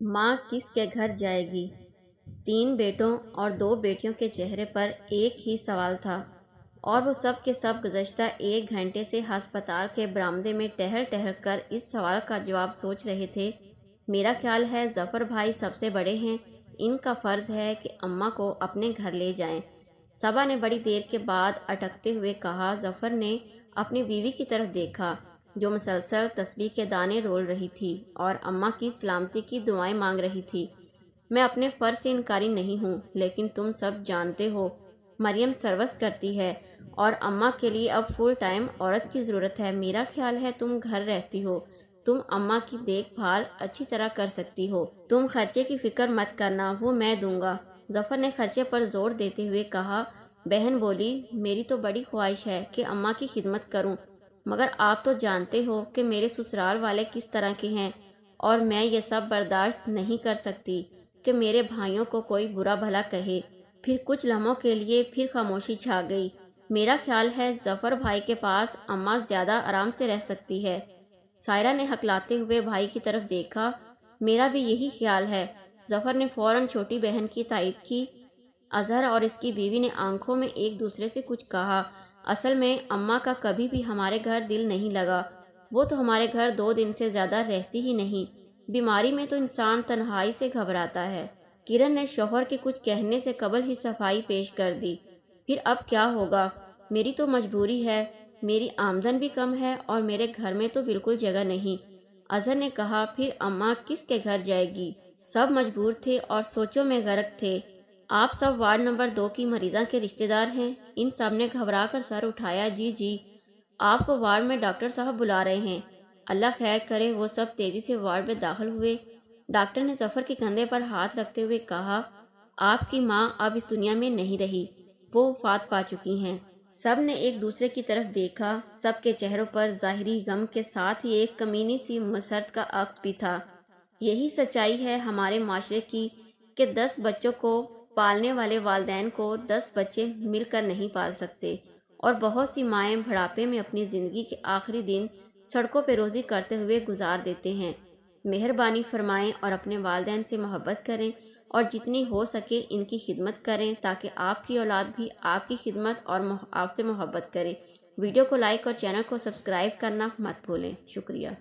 माँ किस के घर जाएगी। 3 बेटों और 2 बेटियों के चेहरे पर एक ही सवाल था और वो सब के सब गुज़श्ता 1 घंटे से अस्पताल के बरामदे में टहल टहल कर इस सवाल का जवाब सोच रहे थे। मेरा ख्याल है ज़फ़र भाई सबसे बड़े हैं, इनका फ़र्ज़ है कि अम्मा को अपने घर ले जाएं। सबा ने बड़ी देर के बाद अटकते हुए कहा। ज़फ़र ने अपनी बीवी की तरफ देखा जो मुसलसल तस्बीह के दाने रोल रही थी और अम्मा की सलामती की दुआएं मांग रही थी। मैं अपने फ़र्ज़ से इनकारी नहीं हूँ, लेकिन तुम सब जानते हो मरियम सर्वस करती है और अम्मा के लिए अब फुल टाइम औरत की ज़रूरत है। मेरा ख्याल है तुम घर रहती हो, तुम अम्मा की देखभाल अच्छी तरह कर सकती हो। तुम खर्चे की फ़िक्र मत करना, वो मैं दूंगा। ज़फ़र ने खर्चे पर जोर देते हुए कहा। बहन बोली, मेरी तो बड़ी ख्वाहिश है कि अम्मा की खिदमत करूं, मगर आप तो जानते हो कि मेरे ससुराल वाले किस तरह के हैं और मैं ये सब बर्दाश्त नहीं कर सकती कि मेरे भाइयों को कोई बुरा भला कहे। फिर कुछ लम्हों के लिए फिर खामोशी छा गई। मेरा ख्याल है ज़फ़र भाई के पास अम्मा ज़्यादा आराम से रह सकती है। सायरा ने हकलाते हुए भाई की तरफ देखा। मेरा भी यही ख्याल है। ज़फ़र ने फ़ौरन छोटी बहन की तायद की। अजहर और इसकी बीवी ने आंखों में एक दूसरे से कुछ कहा। असल में अम्मा का कभी भी हमारे घर दिल नहीं लगा। वो तो हमारे घर 2 दिन से ज़्यादा रहती ही नहीं। बीमारी में तो इंसान तन्हाई से घबराता है। किरण ने शौहर के कुछ कहने से कबल ही सफाई पेश कर दी। फिर अब क्या होगा, मेरी तो मजबूरी है, मेरी आमदन भी कम है और मेरे घर में तो बिल्कुल जगह नहीं। अजहर ने कहा। फिर अम्मा किसके घर जाएगी। सब मजबूर थे और सोचों में गर्क थे। आप सब वार्ड नंबर 2 की मरीज़ा के रिश्तेदार हैं। इन सब ने घबरा कर सर उठाया। जी जी, आपको वार्ड में डॉक्टर साहब बुला रहे हैं। अल्लाह खैर करे। वो सब तेजी से वार्ड में दाखिल हुए। डॉक्टर ने ज़फ़र के कंधे पर हाथ रखते हुए कहा, आपकी माँ अब इस दुनिया में नहीं रही, वो वफ़ात पा चुकी हैं। सब ने एक दूसरे की तरफ देखा। सबके चेहरों पर ज़ाहिरी गम के साथ ही एक कमीनी सी मसरत का अक्स भी था। यही सच्चाई है हमारे माशरे की कि 10 बच्चों को पालने वाले वालिदैन को 10 बच्चे मिलकर नहीं पाल सकते और बहुत सी माएँ बुढ़ापे में अपनी ज़िंदगी के आखिरी दिन सड़कों पर रोज़ी करते हुए गुजार देते हैं। मेहरबानी फरमाएं और अपने वालिदैन से मोहब्बत करें और जितनी हो सके इनकी खिदमत करें ताकि आपकी औलाद भी आपकी खिदमत और आपसे मोहब्बत करे। वीडियो को लाइक और चैनल को सब्सक्राइब करना मत भूलें। शुक्रिया।